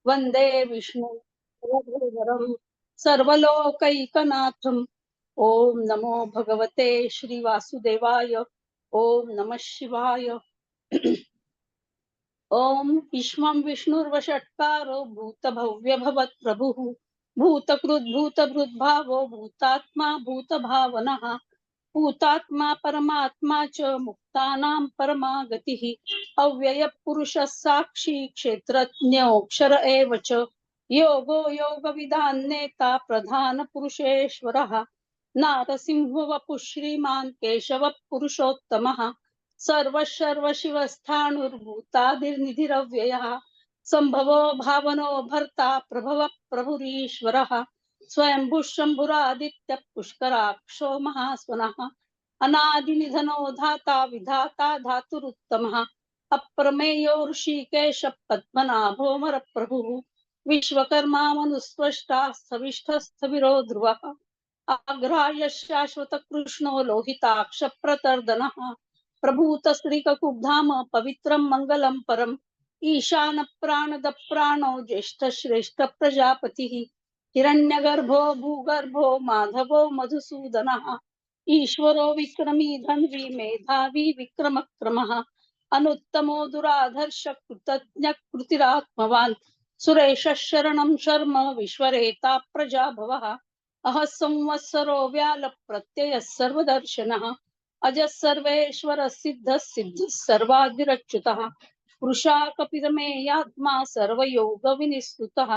वंदे विष्णु सर्वलोकैकनाथम। ओम नमो भगवते श्री वासुदेवाय। ओम नमः शिवाय। ओम विश्वं विष्णुर्वषट्कारो भूतभव्य भवत् प्रभुः भूतकृद्भूतभृद्भावो भूतात्मा भूतभावनः भूतात्मा परमात्मा च मुक्तानां परमा गतिः अव्यय पुरुषः साक्षी क्षेत्रज्ञोऽक्षर एव च योगो योगविदान्नेता प्रधान पुरुषेश्वरः नारसिंहो वपुः श्रीमान् केशवः पुरुषोत्तमः सर्वशर्व शिवस्थाणुर्भूतादिर्निधिरव्ययः संभवो भावनो भर्ता प्रभव प्रभुरीश्वरः स्वयंभुः शम्भुरादित्य पुष्कराक्षो महास्वनः अनादिनिधनो धाता विधाता धातुरुत्तमः अप्रमेयो ऋषिकेश पद्मनाभोमर प्रभुः विश्वकर्मा मनुस्पष्टा स्थविष्ठस्थविरो ध्रुवः अग्राह्य शाश्वत कृष्णो लोहिताक्ष प्रतर्दनः प्रभूत श्रीककुब्धाम पवित्रं मंगलम परम ईशान प्राणद प्राणो ज्येष्ठ श्रेष्ठ प्रजापतिः हिरण्यगर्भो भूगर्भो माधवो मधुसूदनः ईश्वरो विक्रमी धन्वी मेधावी विक्रमक्रमः अनुत्तमो दुराधर्ष कृतज्ञ कृतिरात्मवान् सुरेश शरणं शर्म विश्वरेता प्रजाभवः अह संवत्सरो व्याल प्रत्यय सर्वदर्शनः अज सर्वेश्वर सिद्ध सिद्ध सर्वादिरच्युतः पुरुषा कपिरमेयात्मा सर्वयोग विनिस्तुतः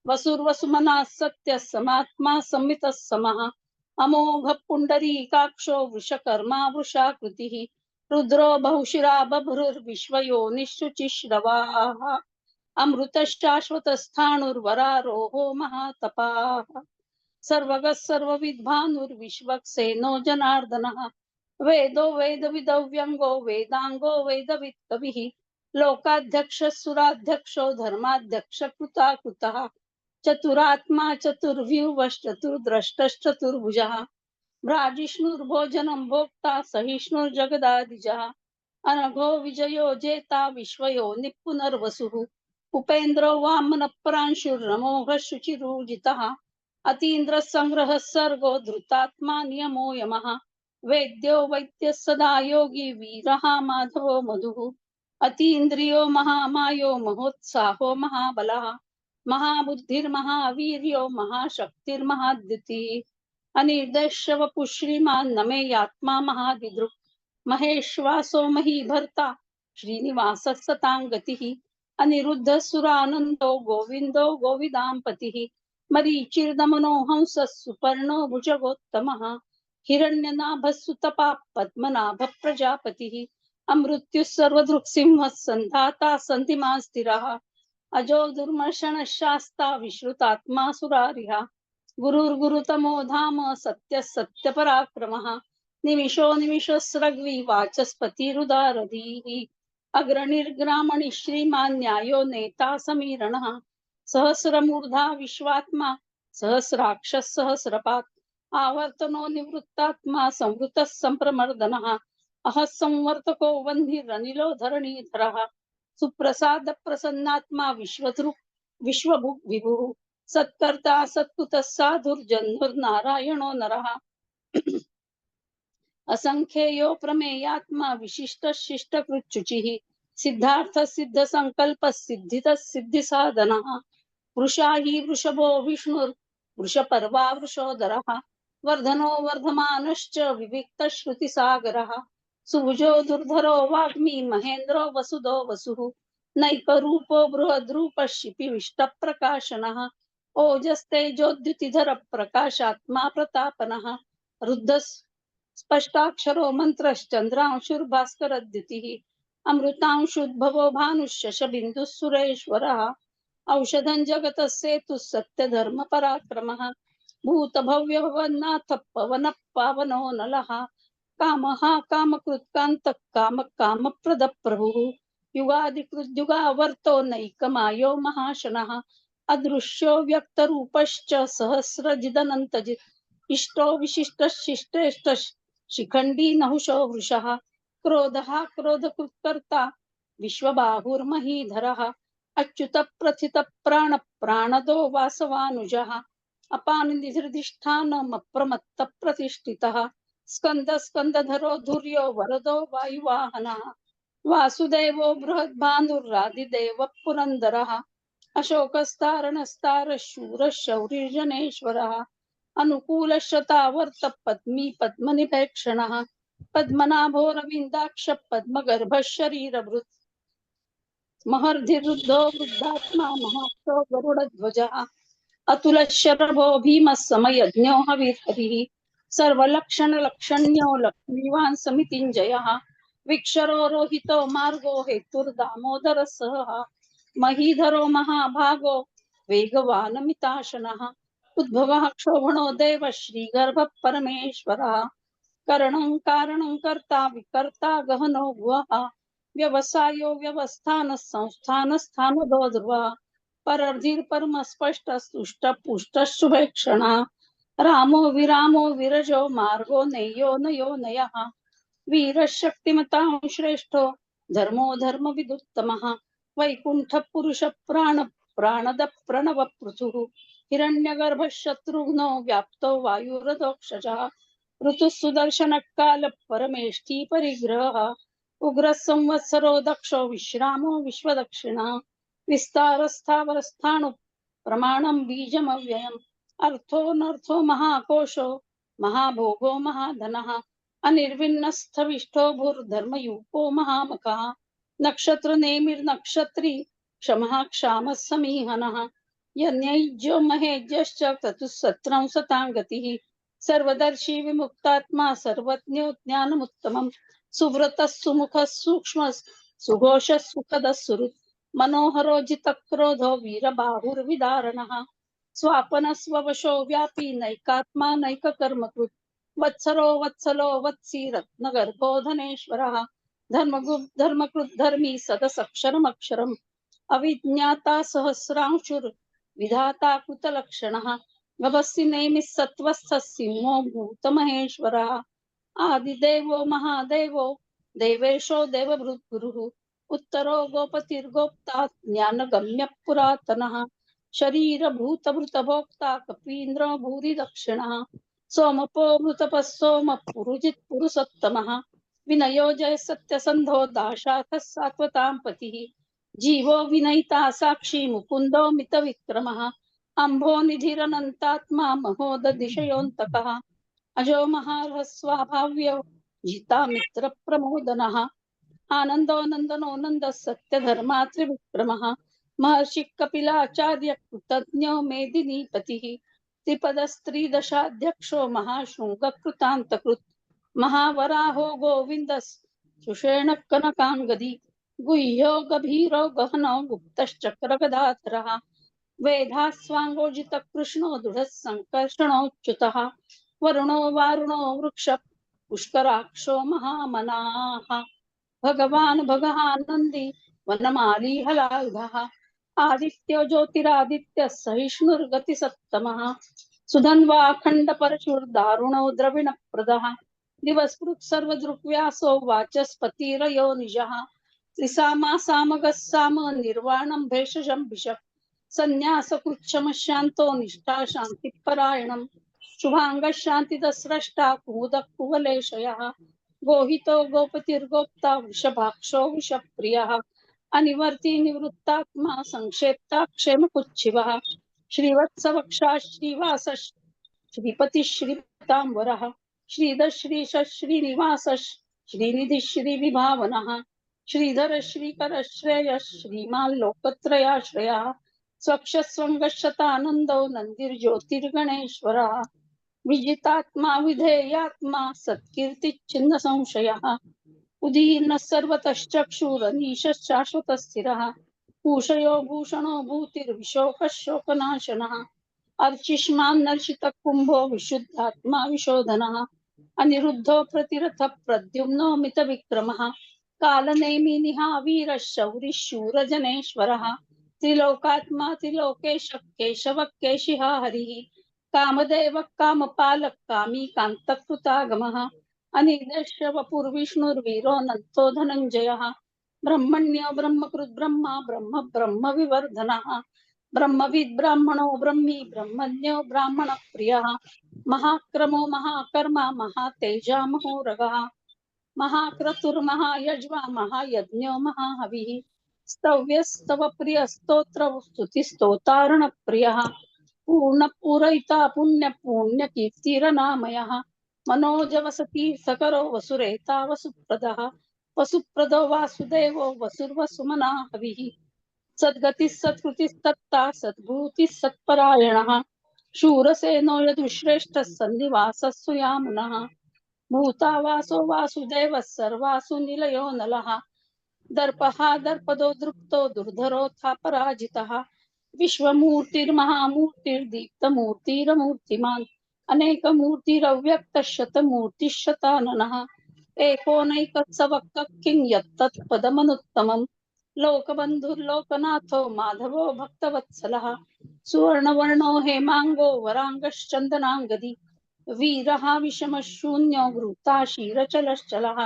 वसुर्वसुमनः सत्य समात्मा संवितः समः अमोघ पुंडरीकाक्षो वृषकर्मा वृषाकृतिः रुद्रो बहुशिरा बभ्रुर्विश्वयोनिश्चुचिश्रवाः अमृत शाश्वत स्थाणुर्वरारोहो महातपाः सर्वगः सर्वविद्भानुर्विश्वक्सेनो जनार्दनः वेदो वेदविदव्यंगो वेदांगो वेदवित् कविः लोकाध्यक्ष सुराध्यक्षो धर्माध्यक्ष कृताकृतः चतुरात्मा चतुर्व्यूवश्चतुर्द्रष्टश्चतुर्भुजः भ्राजिष्णुर्भोजनं भोक्ता सहिष्णुर्जगदादिजः अनघो विजयो जेता विश्वयो निपुनर्वसुः उपेन्द्रो वामन प्रांशुर्नमोघ शुचिरूजितः अतीन्द्र संग्रह सर्गो धृतात्मा नियमो यमः वेद्यो वैद्य सदा योगी वीरः माधवो मधुः अतीन्द्रियो महामायो महोत्साहो महाबलः महाबुद्धिर्महावीर्यो महाशक्तिर्महाद्युतिः अनिर्देश्य वपुः श्रीमान् नमे यात्मा महादिदृक् महेश्वासो महीभर्ता श्रीनिवासः सतां गतिः अनिरुद्ध सुरानन्दो गोविन्दो गोविदाम्पतिः मरीचिर्दमनो हंसः सुपर्णो भुजगोत्तमः हिरण्यनाभस्सुतपा पद्मनाभ प्रजापतिः अमृत्युः सर्वदृक्सिंहः सन्धाता सन्धिमान् स्थिरः अजो दुर्मर्षणः शास्ता विश्रुतात्मा सुरारिः गुरुर्गुरुतमो धाम सत्य सत्यपराक्रमः निमिषो निमिषस्रग्वी वाचस्पतिरुदारधीः अग्रणिर्ग्रामणि श्रीमान् न्यायो नेता समीरणः सहस्रमूर्धा विश्वात्मा सहस्राक्षः सहस्रपात् आवर्तनो निवृत्तात्मा संवृतः संप्रमर्दनः अह संवर्तको वह्निरनिलो धरणीधरः सुप्रसाद प्रसन्नात्मा विश्वधृक् विश्वभुक् विभुः सत्कर्ता सत्कृतः साधुर्जन्मुर्नारायणो नरः असंख्येयो प्रमेयात्मा विशिष्ट शिष्ट कृच्छुचिः सिद्धार्थ सिद्ध संकल्प सिद्धित सिद्धि साधनः वृषा हि वृषभो विष्णुर् वृषपर्वा वृषोदरः वर्धनो वर्धमानश्च विविक्त श्रुति सागरः सुभुजो दुर्धरो वाग्मी महेन्द्रो वसुदो वसुः नैकरूपो बृहद्रूपः शिपिविष्ट प्रकाशनः ओजस्तेजोद्युतिधर प्रकाशात्मा प्रतापनः रुद्ध स्पष्टाक्षरो मन्त्रश्चन्द्रांशुर्भास्करद्युतिः अमृतांशुद्भवो भानुश्शश बिन्दुः सुरेश्वरः औषधं जगतः सेतुः सत्यधर्म पराक्रमः भूतभव्य भवन्नाथ पवन पावनो नलः कामः कामकृत्कान्तः काम कामप्रद प्रभुः युगादिकृद्युगावर्तो नैकमायो महाशनः अदृश्यो व्यक्तरूपश्च सहस्रजिदनन्तजित् इष्टो विशिष्टशिष्टेष्ट शिखण्डी नहुषो वृषः क्रोधः क्रोधकृत्कर्ता विश्वबाहुर्महीधरः अच्युत प्रथित प्राण प्राणदो वासवानुजः अपान निधिष्ठानमप्रमत्त प्रतिष्ठितः स्कंद स्कंदधरो धुर्यो वरदो वायुवाहनः वासुदेवो बृहद्भानुरादिदेव पुरन्दरः अशोकस्तारणस्तार शूर शौरिर्जनेश्वरः अनुकूलशतावर्त पद्मी पद्मनिभेक्षणः पद्मनाभोरविन्दाक्ष पद्मगर्भ शरीरभृत् महर्धिरुद्धो वृद्धात्मा महात्सो गरुडध्वजः अतुलशरभो भीमः समयज्ञो हविर्हरिः सर्वलक्षणलक्षण्यो लक्ष्मीवान् समितिञ्जयः विक्षरो रोहितो मार्गो हेतुर्दामोदरः सहः महीधरो महाभागो वेगवानमिताशनः उद्भवः क्षोभणो देव श्रीगर्भः परमेश्वरः करणं कारणं कर्ता विकर्ता गहनो गुहः व्यवसायो व्यवस्थान संस्थान स्थानदो ध्रुवः परर्धिर परम स्पष्ट स्तुष्ट पुष्ट शुभेक्षणा रामो विरामो विरजो मार्गो नयो नयो नयः वीरशक्तिमतां श्रेष्ठो धर्मो धर्म विदुत्तमः वैकुंठ पुरुष प्राण प्राणद प्रणव पृथुः हिरण्यगर्भ शत्रुघ्नो व्याप्तो वायुरदोक्षजः ऋतु सुदर्शन काल परमेष्ठी परिग्रह उग्र संवत्सरो दक्षो विश्रामो विश्वदक्षिणा विस्तार स्थावर स्थाणु प्रमाणं बीजमव्ययम् अर्थो महाकोशो महाभोगो महाधनः अनिर्विन्नस्थविष्ठो भूर्धर्मयूपो महामखः नक्षत्र नेमिर्नक्षत्री क्षमः क्षामः समीहनः यज्ञैज्यो महेज्यश्च क्रतुः सतां गतिः सर्वदर्शी विमुक्तात्मा सर्वज्ञो ज्ञानमुत्तमम् सुव्रतः सुमुखः सूक्ष्मः सुघोषः सुखदः सुहृत् मनोहरो जितक्रोधो वीरबाहुर्विदारणः स्वापन स्ववशो व्यापी नैकात्मा नैककर्मकृत् वत्सरो वत्सलो वत्सी रत्नगर्भो धनेश्वरः धर्मकृत् धर्मी सदसक्षरमक्षरम् अविज्ञाता सहस्रांशुर् विधाता कृतलक्षणः गभस्सि नेमिः सत्त्वस्थः सिंहो भूतमहेश्वरः आदिदेवो महादेवो देवेशो देवभृद्गुरुः उत्तरो गोपतिर्गोप्ता ज्ञानगम्य पुरातनः शरीरभूत भृतभोक्ता कपीन्द्र भूरि दक्षिणः सोमपो मृतपः सोम पुरुजित् पुरुषोत्तमः विनयो जय सत्यसन्धो दाशाखः सात्वतां पतिः जीवो विनयिता साक्षी मुकुन्दो मितविक्रमः अम्भो निधिरनन्तात्मा महोदधिशयोऽन्तकः अजो महारस्वाभाव्यो जिता मित्र प्रमोदनः आनंदो नंदनो नंद सत्यधर्मा त्रिविक्रमः महर्षि कपिलाचार्य कृतज्ञो मेदिनीपतिः त्रिपदस्त्रीदशाध्यक्षो महाशृंगकृतान्तकृत् महावराहो गोविंद सुषेण कनकांगदी गुह्यो गभीरो गहनो गुप्तश्चक्रगदाधरः वेधास्वांगोजित कृष्णो दृढः संकर्षणोच्युतः वरुणो वारुणो वृक्ष पुष्कराक्षो महामनाः भगवान भगहानंदी वनमाली हलायुधः आदित्यो ज्योतिरादित्य सहिष्णुर्गति सत्तमः सुधन्वा अखंड परशुर्दारुणो द्रविण प्रदः दिवस्पृक् सर्वदृक्व्यासो वाचस्पतिरयो निजः त्रिसामा सामगः साम निर्वाणं भेषजं भिषक् संन्यास कृच्छम शांतो निष्ठा शांति परायणम् शुभांग शांतिद स्रष्टा कुमुद कुवलेशयः गोहितो गोपतिर्गोप्ता वृषभाक्षो वृषप्रियः अनिवर्ती निवृत्तात्मा संक्षेप्ता क्षेमकुच्छिवः श्रीवत्सवक्षा श्रीवास श्रीपति श्रीपतांबरः श्रीधर श्रीश श्रीनिवास श्रीनिधि श्रीविभावनः श्रीधर श्रीकर श्रेय श्रीमान् लोकत्रयाश्रयः स्वक्षस्वङ्गशतानन्दो नन्दिर्ज्योतिर्गणेश्वरः विजितात्मा विधेयात्मा सत्कीर्तिच्छिन्न संशयः उदीर्न सर्वतश्चक्षुरनीशश्शाश्वत स्थिरः पूषयो भूषणो भूतिर्विशोकः शोकनाशनः अर्चिष्मान्नर्चित कुम्भो विशुद्धात्मा विशोधनः अनिरुद्धो प्रतिरथ प्रद्युम्नो मित विक्रमः कालनेमि निहावीर शौरि शूरजनेश्वरः त्रिलोकात्मा त्रिलोकेश केशव केशिहा हरिः कामदेव कामपालक कामी कांतकृतागमः अनिर्देश्य वपुर्विष्णुर्वीरो नन्तो धनञ्जयः ब्रह्मण्य ब्रह्मकृत ब्रह्मा ब्रह्म ब्रह्म विवर्धनः ब्रह्मविद् ब्राह्मणो ब्रह्मी ब्रह्मण्यो ब्राह्मण प्रियः महाक्रमो महाकर्मा महातेजा महोरगः महाक्रतुर्महायज्वा महायज्ञो महाहविः स्तव्यस्तव प्रिय स्तोत्र स्तुति स्तोतारण प्रियः पूर्ण पूरयिता पुण्य पुण्य कीर्तिरनामयः मनोजवसति सकरो वसुरेता वसुप्रदः वसुप्रदो वासुदेवो वसुर्वसुमना हविः सद्गतिः सत्कृतिस्तत्ता सद्भूतिः सत्परायणः शूरसेनो यदुश्रेष्ठः सन्निवासः सुयामुनः भूतावासो वासुदेवः सर्वासु निलयो नलः दर्पः दर्पदो दृप्तो दुर्धरोऽथा पराजितः विश्वमूर्तिर्महामूर्तिर्दीप्तमूर्तिरमूर्तिमान् अनेकमूर्तिरव्यक्तशतमूर्तिशताननः एकोनैकत्सवक्तः किं यत्तत्पदमनुत्तमम् लोकबन्धुर्लोकनाथो माधवो भक्तवत्सलः सुवर्णवर्णो हेमाङ्गो वराङ्गश्चन्दनाङ्गदी वीरः विषमशून्यो वृताशीरचलश्चलः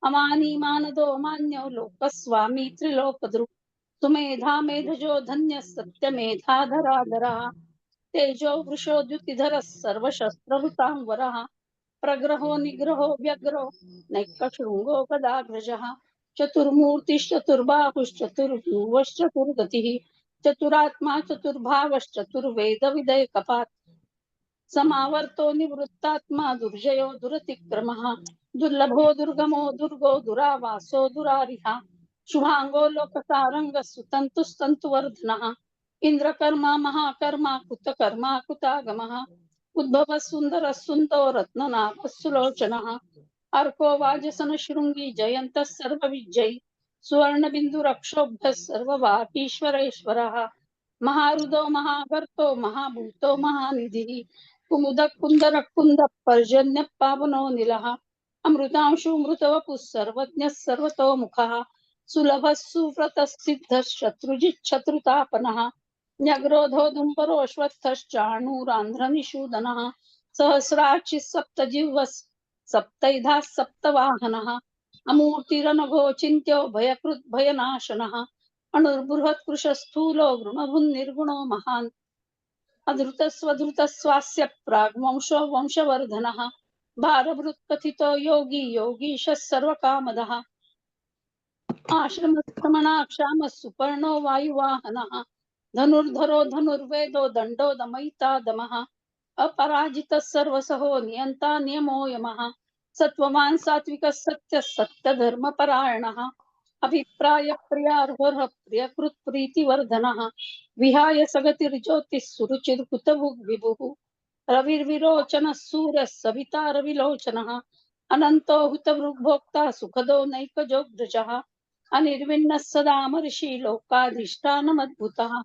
अमानी मानदो मान्यो लोकस्वामी त्रिलोकदृक् सुमेधा मेधजो धन्यः सत्यमेधाधराधरः तेजो वृषो द्युतिधरः सर्वशस्त्रभृतांवरः प्रग्रहो निग्रहो व्यग्रो नैकशृङ्गो गदाग्रजः चतुर्मूर्तिश्चतुर्बाहुश्चतुर्भुवश्चतुर्गतिः चतुरात्मा चतुर्भावश्चतुर्वेदविदयकपात् समावर्तो निवृत्तात्मा दुर्जयो दुरतिक्रमः दुर्लभो दुर्गमो दुर्गो दुरावासो दुरारिहा शुभांगो लोकसारंग सुतंतुस्तंतुवर्धनः इंद्रकर्मा महाकर्मा कृतकर्मा कृतागमः उद्भव सुंदर सुंदो रत्ननाभ सुलोचनः अर्को वाजसन शृंगी जयंत सर्वविजयी सुवर्ण बिंदु रक्षोभ्य सर्ववाकीश्वरेश्वरः महारुदो महाभर्तो महाभूतो महानिधिः कुमुदः कुन्दरः कुन्दः पर्जन्यः पावनो निलः अमृतांशु मृतवपुः सर्वज्ञः सर्वतोमुखः सुलभः सुव्रतः सिद्धः शत्रुजिच्छत्रुतापनः न्यग्रोधो दुम्बरोऽश्वत्थश्चाणूरान्ध्रनिषूदनः सहस्राक्षिः सप्तजिह्वः सप्तैधाः सप्तवाहनः अमूर्तिरनघोचिन्त्यो भयकृत् भयनाशनः अणुर्बृहत्कृशस्थूलो वृणभुन्निर्गुणो महान् अधृतस्वधृतस्वास्य प्राग्वंशो वंशवर्धनः भारभृत्कथितो योगी योगीशः सर्वकामदः आश्रमश्रमणाक्षामः सुपर्णो वायुवाहनः धनुर्धरो धनुर्वेदो दण्डो दमयिता दमः अपराजितः सर्वसहो नियन्ता नियमो यमः सत्त्ववान् सात्विकः सत्यः सत्यधर्मपरायणः अभिप्राय प्रियार्हः प्रियकृत् प्रीतिवर्धनः विहाय सगतिर्ज्योतिः सुरुचिर्हुतभुग् विभुः रविर्विरोचनः सूर्यः सविता रविलोचनः अनन्तो हुतभृग्भोक्ता सुखदो नैकजोग्रजः अनिर्विण्णः सदामर्षि लोकाधिष्ठानमद्भुतः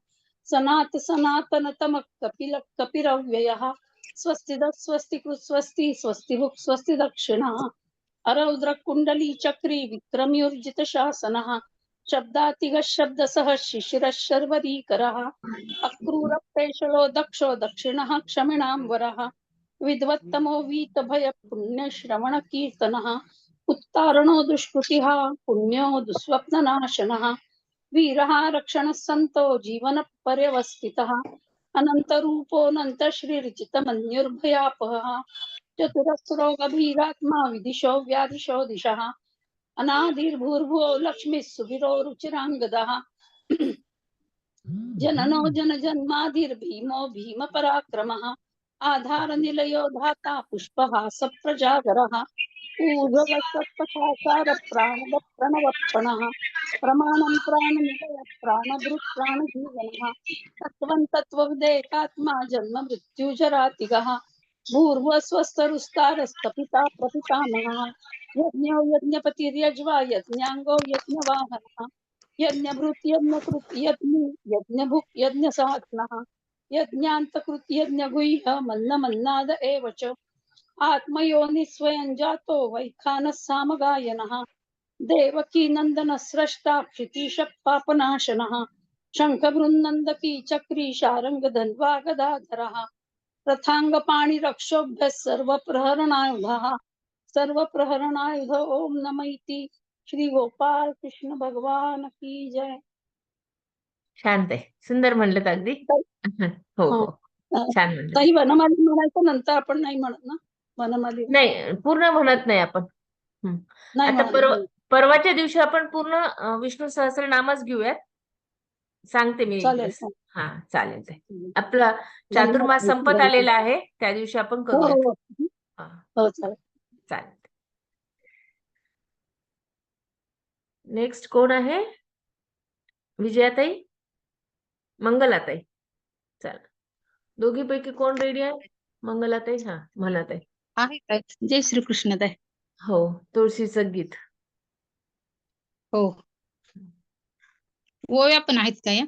सनात सनातनतमः कपिलः कपिरव्ययः स्वस्तिदः स्वस्तिकृत् स्वस्ति स्वस्तिभुक् स्वस्ति दक्षिणः अरौद्रकुण्डली चक्री विक्रम्योर्जित शासनः शब्दातिगः शब्दसः शिशिरः शर्वरीकरः अक्रूरप्रेषलो दक्षो दक्षिणः क्षमिणां वरः विद्वत्तमो वीतभय पुण्यश्रवण कीर्तनः उत्तारणो दुष्कृतिः पुण्यो दुःस्वप्ननाशनः वीरः रक्षणः सन्तो जीवन पर्यवस्थितः अनन्तरूपोऽनन्तश्रीर्जितमन्युर्भयापहः चतुरस्रोगभीरात्मा विदिशो व्याधिशो दिशः अनादिर्भूर्भुवो लक्ष्मीः सुविरो रुचिराङ्गदः जननो जनजन्मादिर्भीमो भीमपराक्रमः आधारनिलयो धाता पुष्पहासप्रजागरः ऊर्ध्वसत्पथाचार प्राणवप्रणः प्रमाणं प्राणनिलय प्राणभृत् प्राणजीवनः तत्त्वं तत्त्वविदेकात्मा जन्म मृत्युजरातिगः भूर्भुवस्वस्तरुस्तारस्तपिता प्रपितामहः यज्ञो यज्ञपतिर्यज्वा यज्ञाङ्गो यज्ञवाहनः यज्ञभृत् यज्ञकृत् यज्ञी यज्ञभुक् यज्ञसात्नः यज्ञान्तकृत् यज्ञगुह्य मन्नमन्नाद एव च आत्मयोनि स्वयं जातो वैखानः सामगायनः देवकी नन्दन स्रष्टा क्षितीशः पापनाशनः शङ्खबृन्नन्दकी चक्री शारङ्गधन्वा गदाधरः रथाङ्गपाणिरक्षोभ्यः सर्वप्रहरणायुधः सर्वप्रहरणायुध ॐ नम इति श्री गोपाल कृष्ण भगवान की जय. शांत आहे, सुंदर म्हणलं अगदी. हो हा. हो, छान म्हणलं. ताई वनमाली म्हणायचं, नंतर आपण नाही म्हणत ना वनमाली. नाही, पूर्ण म्हणत नाही आपण. नाही आता म्हणत. परवाच्या दिवशी आपण पूर्ण विष्णू सहस्रनामच घेऊयात. सांगते मी एक चालेल. दिवस. हा चालेल ते. आपला धन्यवाद चातुर्मास ताई. संपत आलेला आहे, त्या दिवशी आपण हो करूयात. हो हा, हो चालेल. चालेल. नेक्स्ट कोण आहे? विजयाताई, मंगलाताई. चला, दोघीपैकी कोण रेडी आहे? मंगलाताई. हा, म्हणत आहे. आहे ताई. जय श्रीकृष्ण ताई. हो, तुळशीचं गीत. हो, ओव्या पण आहेत का या?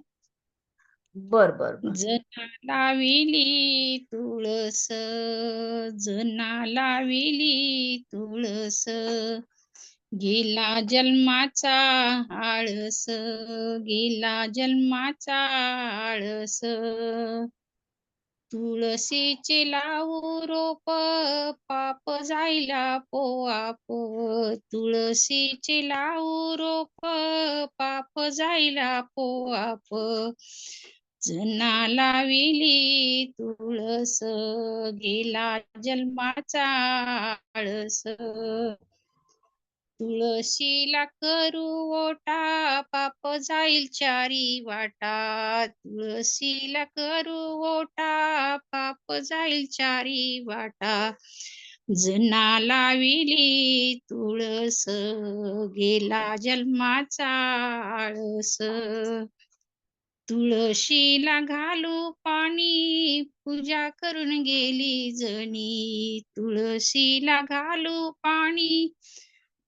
बर बर बर. जना लाविली तुळस, जना लाविली तुळस, गेला जन्माचा आळस, गेला जन्माचा आळस. तुळशीचे लावू रोप, पाप जायला पोआप. तुळशीचे लावू रोप, पाप जायला पोआप. जना लाविली तुळस, गेला जन्माचा आळस. तुळशीला करू ओटा, पाप जाईल चारी वाटा. तुळशीला करू ओटा, पाप जाईल चारी वाटा. जना लाविली तुळस, गेला जन्माचा आळस. तुळशीला घालू पाणी, पूजा करून गेली जणी. तुळशीला घालू पाणी,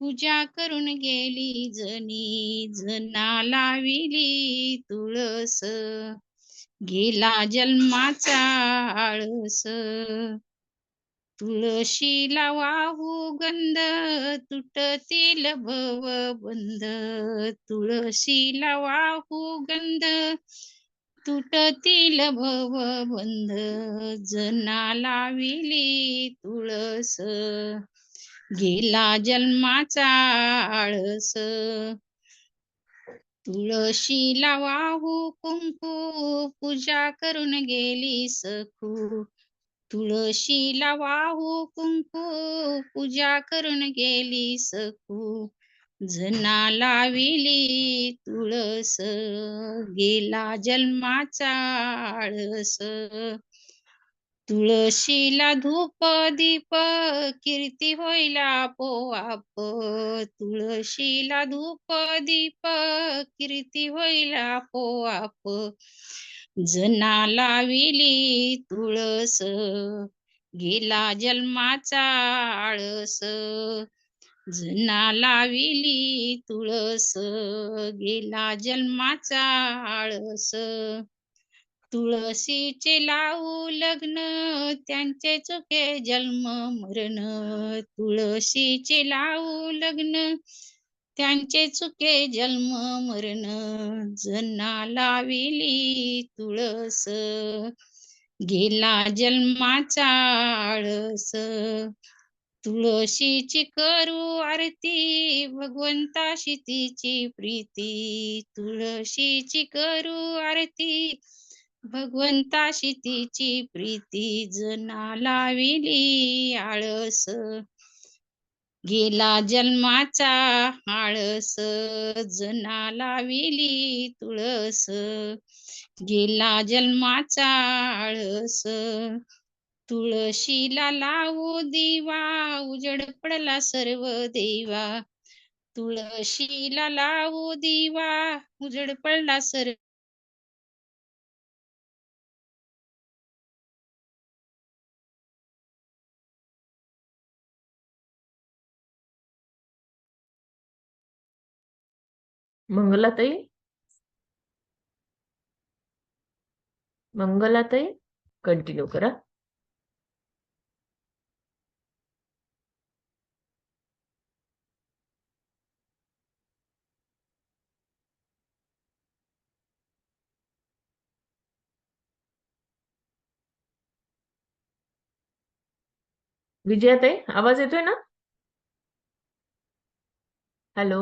पूजा करून गेली जणी. जना लाविली तुळस, गेला जन्माचा आळस. तुळशीला वाहू गंध, तुटतील भवबंध. तुळशीला वाहू गंध, तुटतील भवबंध. जना लाविली तुळस, गेला जन्माचा आळस. तुळशीला वाहू कुंकू, पूजा करून गेली सखू. तुळशीला वाहू कुंकू, पूजा करून गेली सखू. जना लाविली तुळस, गेला जन्माचा आळस. तुळशीला धूप दीप, कीर्ती होईल आपोआप. तुळशीला धूप दीप, कीर्ती होईल आपोआप. जना लाविली तुळस, गेला जन्माचा आळस. जना लाविली तुळस, गेला जन्माचा आळस. तुळशीचे लावू लग्न, त्यांचे चुके जन्म मरण. तुळशीचे लावू लग्न, त्यांचे चुके जन्म मरण. जना लाविली तुळस, गेला जन्माचा आळस. तुळशीची करू आरती, भगवंताशी तिची प्रीती. तुळशीची करू आरती, भगवंताशी तिची प्रीती. जना लाविली आळस, गेला जन्माचा आळस. जना लाविली तुळस, गेला जन्माचा आळस. तुळशीला लावू दिवा, उजड पडला सर्व देवा. तुळशीला लावू दिवा, उजड पडला सर्व. मंगलाताई, मंगलाताई, कंटिन्यू करा. विजयाताई, आवाज येतोय ना? हॅलो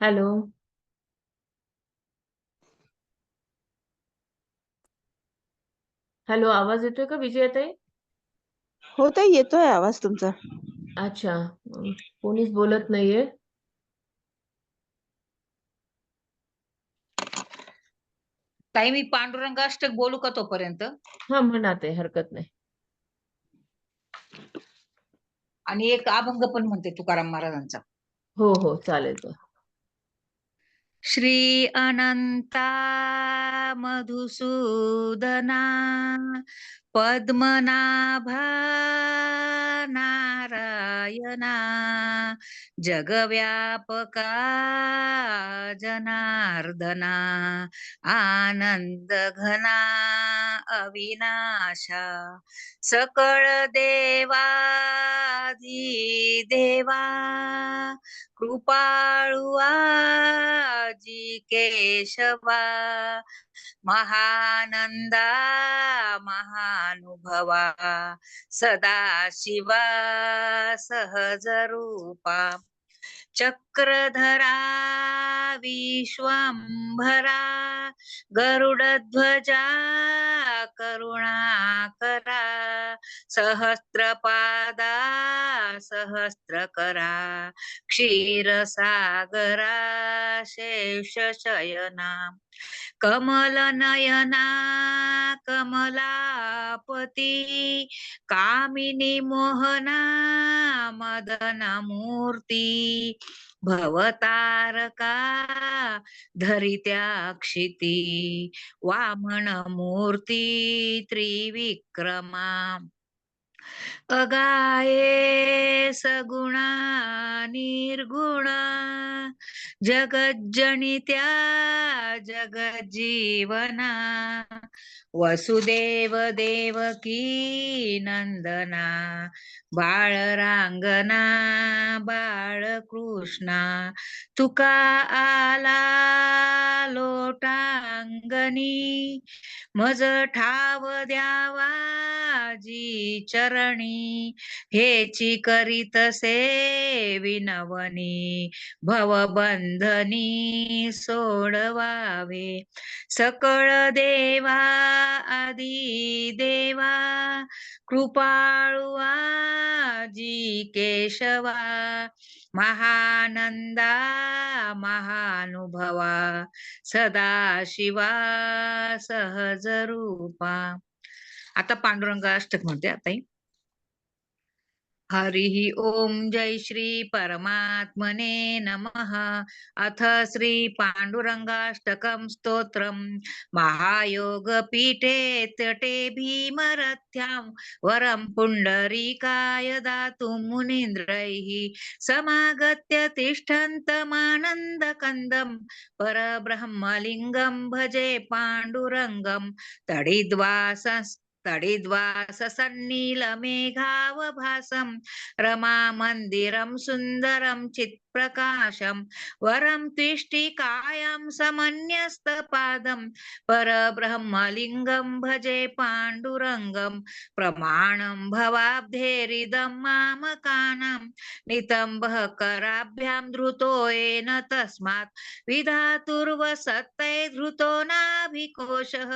हॅलो हॅलो, आवाज येतोय का विजयाताई? हो ताई, येतोय आवाज तुमचा. अच्छा, कोणीच बोलत नाहीये. ताई मी पांडुरंग अष्टक बोलू का तोपर्यंत? हा म्हणा, ते हरकत नाही. आणि एक अभंग पण म्हणते तुकाराम महाराजांचा. हो हो, चालेल. श्री अनंता मधुसूदना पद्मनाभा नारायणा जगव्यापका जनार्दना आनंद घना अविनाशा सकळ देवाधी देवा कृपाळुआ जी केशवा महानंदा महानुभवा सदाशिवा सहज रूपा चक्रधरा विश्वंभरा गरुडध्वजा करुणाकरा सहस्रपादा सहस्रकरा क्षीरसागरा शेषशयना कमलनयना कमलापती कामिनी मोहना मदनमूर्ती भवतारका धरित्या क्षिती वामन मूर्ती त्रिविक्रमा अगाये सगुणा निर्गुणा जगज्जनित्या जगज्जीवना वसुदेव देवकी नंदना बाळरांगना बाळकृष्णा तुका आला लोटांगणी मज ठाव द्यावा जी चरणी हेची करीतसे विनवनी भवबंधनी सोडवावे सकळ देवा आदी देवा कृपाळुआ जी केशवा महानंदा महानुभवा सदाशिवा सहज रूपा. आता पांडुरंग अष्टक म्हणते आता. हरिः ओम जय श्री परमात्मने नमः. अथ श्री पांडुरंगाष्टकं स्तोत्रम् महायोगपीठे तटे भीमरथ्यां वरं पुण्डरीकाय दातुं मुनीन्द्रैः समागत्य तिष्ठन्तमानन्दकन्दं परब्रह्मलिङ्गं भजे पाण्डुरङ्गं तडिद्वाससन्नीलमेघावभासं रमामन्दिरं सुन्दरं चित्प्रकाशं वरं त्विष्टिकायां समन्यस्तपादं परब्रह्मलिङ्गं भजे पाण्डुरङ्गं प्रमाणं भवाब्धेरिदं मामकानां नितम्बः कराभ्यां धृतो येन तस्मात् विधातुर्वसत्तै धृतो नाभिकोशः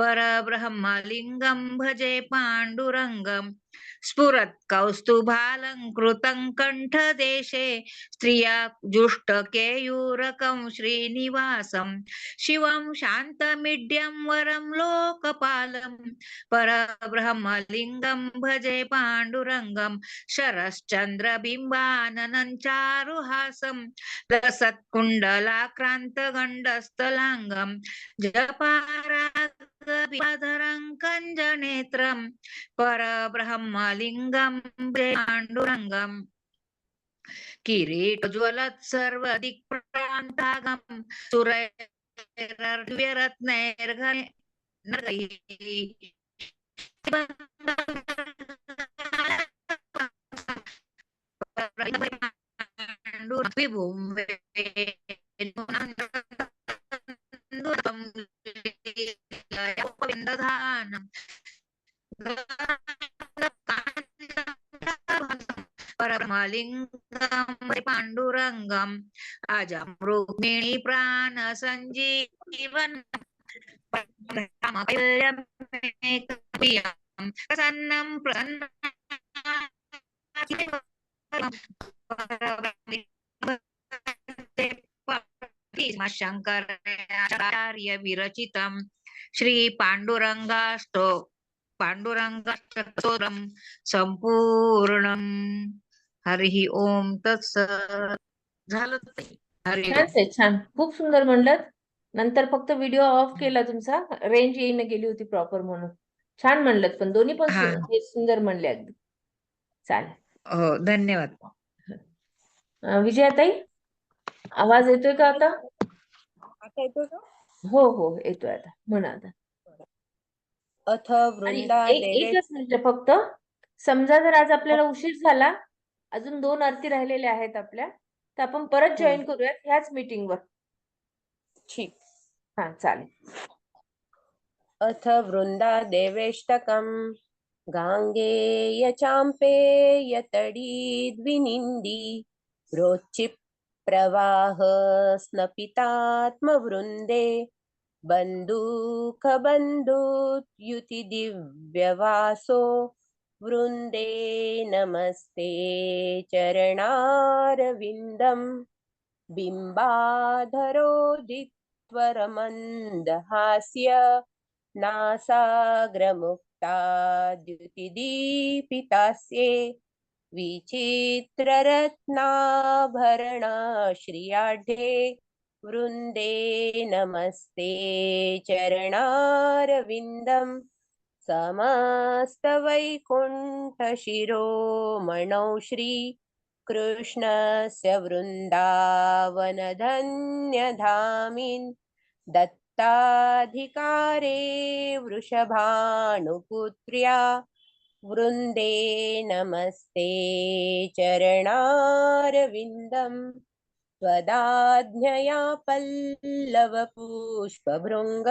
परब्रह्मलिङ्गं भजे पाण्डुरङ्गं स्फुरत् कौस्तुभालङ्कृतं कण्ठदेशे स्त्रिया जुष्टकेयूरकं श्रीनिवासं शिवं शान्तमिड्यं वरं लोकपालं परब्रह्मलिङ्गं भजे पाण्डुरङ्गं शरश्चन्द्रबिम्बाननं चारुहासं लसत्कुण्डलाक्रान्तगण्डस्थलाङ्गं जपारागधरं कञ्जनेत्रं परब्रह्मलिङ्गं पाण्डुरङ्गं किरीटज्वलत्सर्वदिक्प्रान्तागं लिंगम पांडुरंगम अजम रुक्मिणी प्राण संजीवन प्रसन्नं शंकराचार्य विरचितम श्री पांडुरंगाष्टोत्तरम संपूर्णम. हरी ओम तत्सत. झालं ताई. हरी छान ओम. आहे, छान, खूप सुंदर म्हणलं. नंतर फक्त व्हिडिओ ऑफ केला तुमचा, रेंज येईन गेली होती प्रॉपर म्हणून. छान म्हणलं, पण दोन्ही पण हा. हे सुंदर म्हणले अगदी. चालेल. हो धन्यवाद. विजयाताई, आवाज येतोय का आता? आता येतो का? हो हो येतोय आता, म्हणा आता. अथ आणि वृंदा देवे एकच मिनिट फक्त, समजा जर आज आपल्याला उशीर झाला, अजून 2 आरती राहिलेल्या आहेत आपल्या, तर आपण परत जॉईन करूयात ह्याच मीटिंगवर. ठीक. हा चालेल. अथ वृंदा देवेष्टकम् गांगेय चाम्पेय तडीद्विनिन्दी रोचिप प्रवाह स्नपितात्मवृन्दे बन्धुक बन्धुयुति दिव्यवासो वृन्दे नमस्ते चरणारविन्दम् बिम्बाधरोदित्वरमन्दहास्य नासाग्रमुक्ताद्युतिदीपितास्ये विचित्ररत्नाभरणश्रियाढ्ये वृन्दे नमस्ते चरणारविन्दम् समस्तवैकुण्ठशिरोमणौ श्री कृष्णस्य वृन्दावनधन्यधामिन् दत्ताधिकारे वृषभानुपुत्र्या वृन्दे नमस्ते चरणारविन्दम् त्वदाज्ञया पल्लवपुष्पभृङ्ग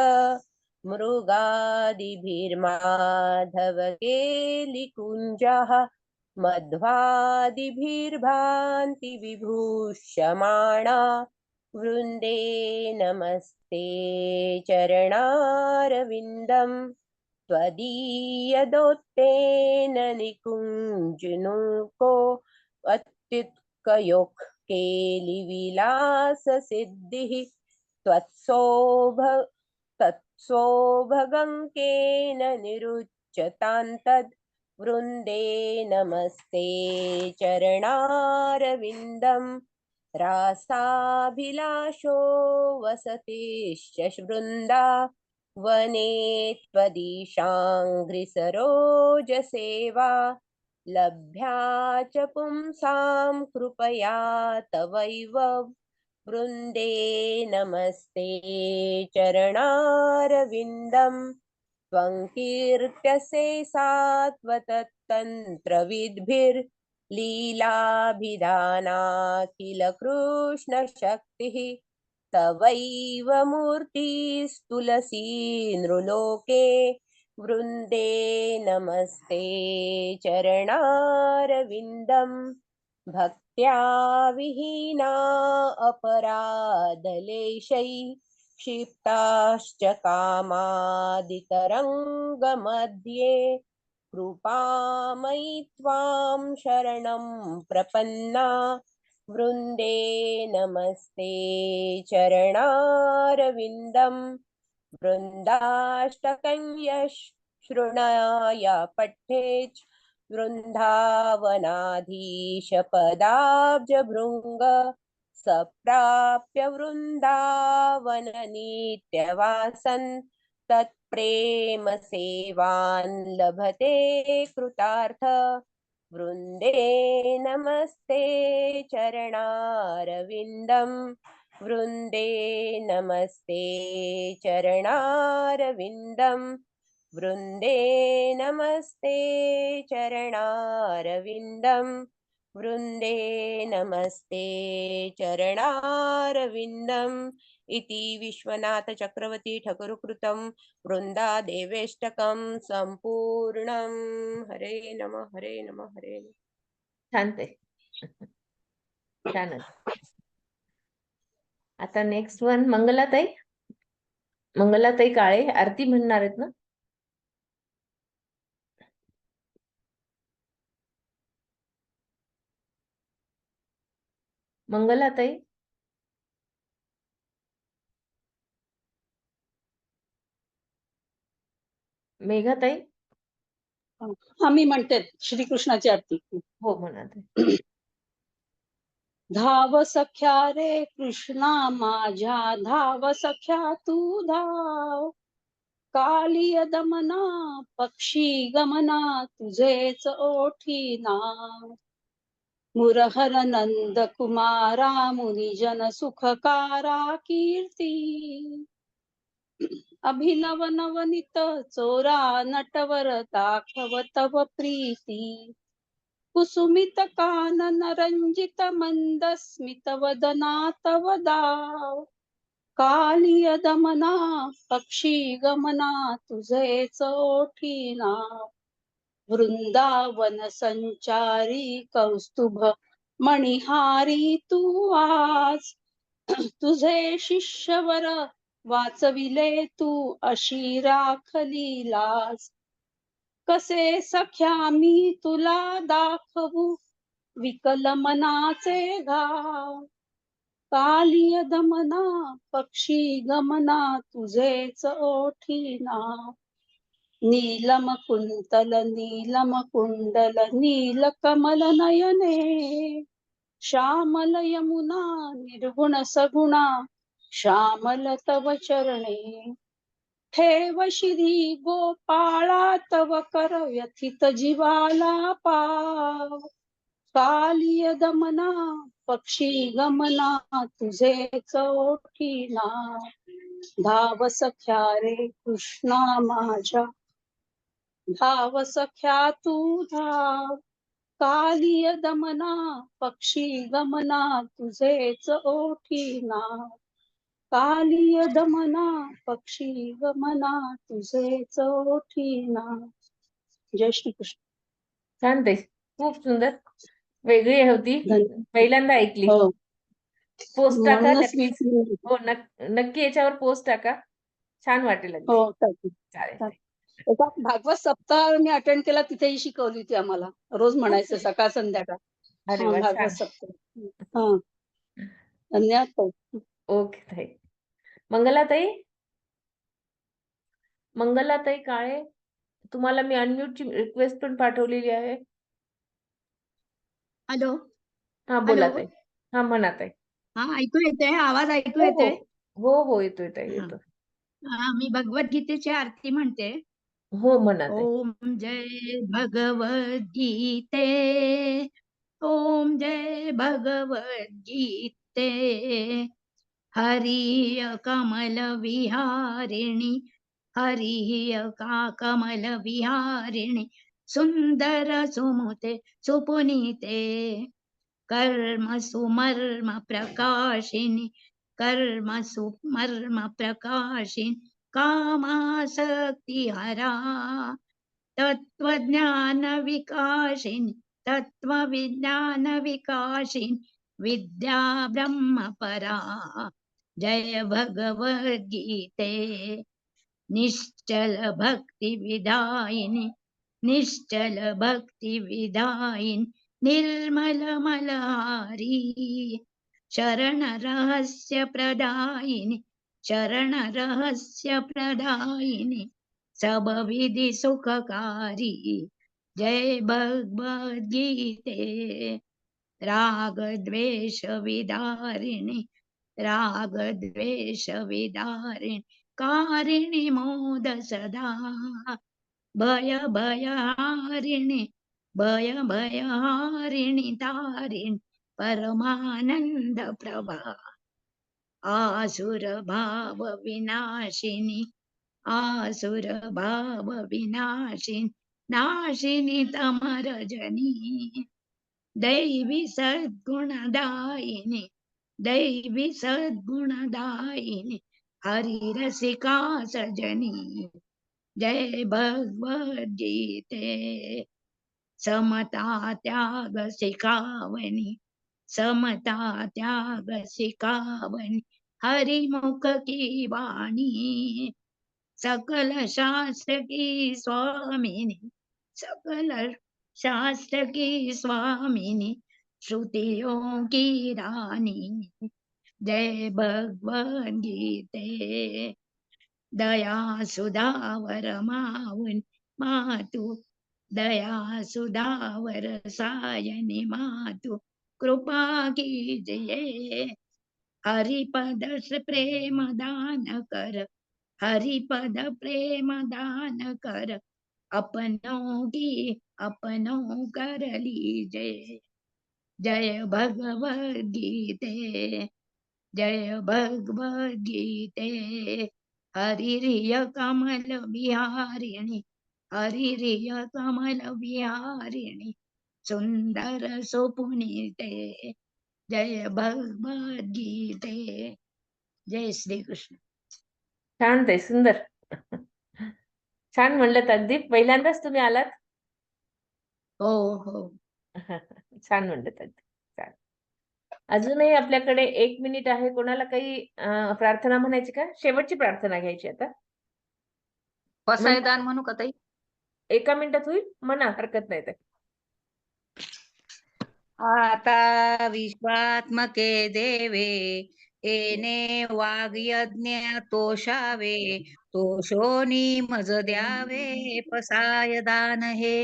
मृगादिभिर्माधव केलिकुञ्जः मध्वादिभिर्भान्ति विभूष्यमाणा वृन्दे नमस्ते चरणारविन्दम् त्वदीयदोत्तेन निकुञ्जनुको अत्युत्कयोः केलिविलाससिद्धिः तत्सौभगङ्केन निरुच्यतान्तद् वृन्दे नमस्ते चरणारविन्दम् रासाभिलाषो वसतिश्च वृन्दा वने त्वदीशाङ्घ्रिसरोजसेवा लभ्या च पुंसां कृपया तवैव वृन्दे नमस्ते चरणारविन्दम् त्वं कीर्त्यसे सात्वतत्तन्त्रविद्भिर्लीलाभिधाना किल कृष्णशक्तिः तवैव मूर्तिस्तुलसी नृलोके वृन्दे नमस्ते चरणारविन्दम् भक्त्या विहीना अपराधलेशै क्षिप्ताश्च कामादितरङ्गमध्ये कृपामयि त्वां शरणं प्रपन्ना वृन्दे नमस्ते चरणारविन्दम् वृन्दाष्टकं शृणाय पठ्येत् वृन्दावनाधीश पदाब्जभृङ्ग सप्राप्य वृन्दावन नित्यवासन् तत्प्रेम सेवान् लभते कृतार्थ वृन्दे नमस्ते चरणारविन्दम् वृन्दे नमस्ते चरणारविन्दम् वृन्दे नमस्ते चरणारविन्दम् वृन्दे नमस्ते चरणारविन्दम् इति विश्वनाथ चक्रवर्ती ठकुरकृतं वृन्दा देवेष्टकं संपूर्णं. हरे नमः हरे नमः हरे नमः. छान ते. छानच. आता नेक्स्ट वन मंगलाताई. मंगलाताई काळे आरती म्हणणार आहेत ना? मंगलाताई. मेघाताई. हा मी म्हणते श्रीकृष्णाची आरती. हो म्हणा ताई. धाव सख्या रे कृष्णा माझ्या, धाव सख्या तू धाव. कालिय दमना पक्षी गमना, तुझेच ओठी नाव. मुरहर नंद कुमारा मुनिजन सुखकारा कीर्ती. अभिनव नवनीत चोरा नटवर दाखव तव प्रीती. कुसुमित कानन रंजित मंद स्मित वदना तव दाव. कालिय दमना पक्षी गमना, तुझेच ओठी नाव. वृंदावन संचारी कौस्तुभ मणिहारी तू आज. तुझे शिष्यवर वाचविले तू अशी राखली लाज. कसे सख्या मी तुला दाखवू विकल मनाचे घाव. कालिय दमना पक्षी गमना, तुझेच ओठी नाव. नीलम कुंतल नीलम कुंडल नील कमल नयने. श्यामल यमुना निर्गुण सगुणा, श्यामल तव चरणे. ठेव श्री गोपाळा तव कर व्यथित जीवाला पाव. कालिय दमना पक्षी गमना, तुझेच ओठी नाव. धाव सख्या रे कृष्णा माझ्या, धाव सख्या तू धाव. कालिय दमना पक्षी गमना, तुझेच ओठी नाव. कालिय दमना पक्षी गमना, तुझेच ओठी नाव. जय श्रीकृष्ण. छान ताई, खूप सुंदर. वेगळी होती, धन्यवाद. पहिल्यांदा ऐकली. हो पोस्ट टाका म्हणूनच नक्की. मी हो नक्की याच्यावर पोस्ट टाका, छान वाटेल अगदी. हो टाकते. चालेल ताई. एका भागवत सप्ताह मी अटेंड केला, तिथेही शिकवली होती आम्हाला. रोज म्हणायचं सकाळ संध्याकाळ. अरे वा, भागवत छान. सप्ताह. हा धन्यवाद ताई. ओके ताई. मंगलाताई. मंगलाताई काळे, तुम्हाला मी अनम्यूटची रिक्वेस्ट पण पाठवलेली आहे. हॅलो. हा बोला हॅलो. ताई. हा म्हणा ताई. हा ऐकू येते, आवाज ऐकू हो येते. हो येतोय ताई, हा. येतोय. मी भगवद्गीतेची आरती म्हणते. हो म्हणा ताई. ओम जय भगवद्गीते, ओम जय भगवद्गीते. हरिय कमल विहारिणी, हरिय कमल विहारिणी. सुंदर सुमुते सुपुनीते, कर्म सुमर्म प्रकाशिनी, कर्म सुमर्म प्रकाशिनी. कामासक्ति हरा, तत्वज्ञान विकाशिनी, तत्वविज्ञान विकाशिनी. विद्या ब्रह्म परा, जय भगवद्गीते. निश्चल भक्ति विदायिनी, निश्चल भक्ति विदायिनी. निर्मल मलहारी, शरण रहस्य प्रदायिनी, शरण रहस्य प्रदायिनी. सब विधि सुखकारी, जय भगवद्गीते. राग द्वेष विदारिणी, राग द्वेष विदारिणी. कारिणी मोद सदा, भय भयहारिणी, भय भयहारिणी. तारिणी परमानंद प्रभा, आसुर भाव विनाशिनी, आसुर भाव विनाशिनी. नाशिनी तमरजनी, दैवी सद्गुणदायिनी, दैवी सद्गुणदायिनी. हरि रसिका सजनी, जय भगवद्गीते. समता त्याग शिखावणी, समता त्याग शिखावणी, हरिमुख की वाणी, सकल शास्त्र की स्वामिनी, सकल शास्त्र की स्वामिनी, श्रुतियों की रानी, जय भगवद गीते, दया सुधावर माऊन मातु, दया सुधावर सायनी मातु, कृपा कीजिए, हरिपद से प्रेम दान कर, हरिपद प्रेम दान कर, अपनों की अपनों कर लीजिए, जय भगवद गीते, जय भगवद गीते, हरिरिय कमल विहारिणी, हरिरिय कमल विहारिणी, सुंदर सुपुनीते, जय भगवद गीते, जय श्री कृष्ण. छान ताई, सुंदर. छान म्हणलं अगदी. पहिल्यांदाच तुम्ही आलात. हो हो. छान म्हणलं अगदी. छान. अजूनही आपल्याकडे 1 मिनिट आहे. कोणाला काही प्रार्थना म्हणायची का? शेवटची प्रार्थना घ्यायची आता. पसायदान म्हणू का ताई? 1 मिनिटात होईल? म्हणा, हरकत नाही ताई. आता विश्वात्मके देवे, येणे वाग्यज्ञ तोषावे, तोषोनी मज द्यावे पसायदान हे,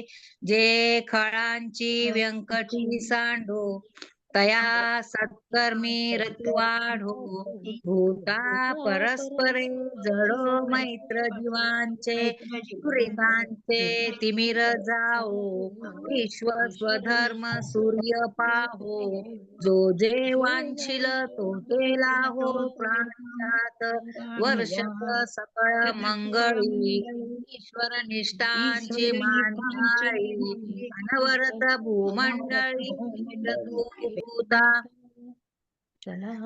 जे खळांची व्यंकटी सांडो, तया सत्कर्मी रती वाढो, भूता परस्परे जडो मैत्र जीवांचे, दुरितांचे तिमिर जाओ, विश्व स्वधर्म सूर्य पाहो, जो जे वांछिल तो ते लाहो प्राणात, वर्षक सकळ मंगळी, ईश्वर निष्ठांची मांडाळी, अनवरत भूमंडळी भूता.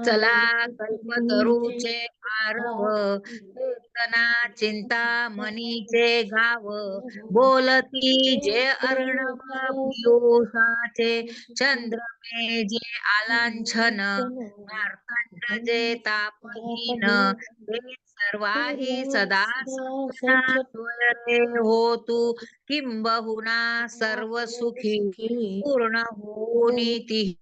चला कल्पतरूचे आरव, कीर्तना चिंतामणीचे गाव, बोलती जे अर्णव पियुषाचे, चंद्रमे जे आलांछन, मार्तंड जे तापहीन, ते सर्वाही सदा सज्जना स्वयते होतु, किंबहुना सर्व सुखी पूर्ण होनी ती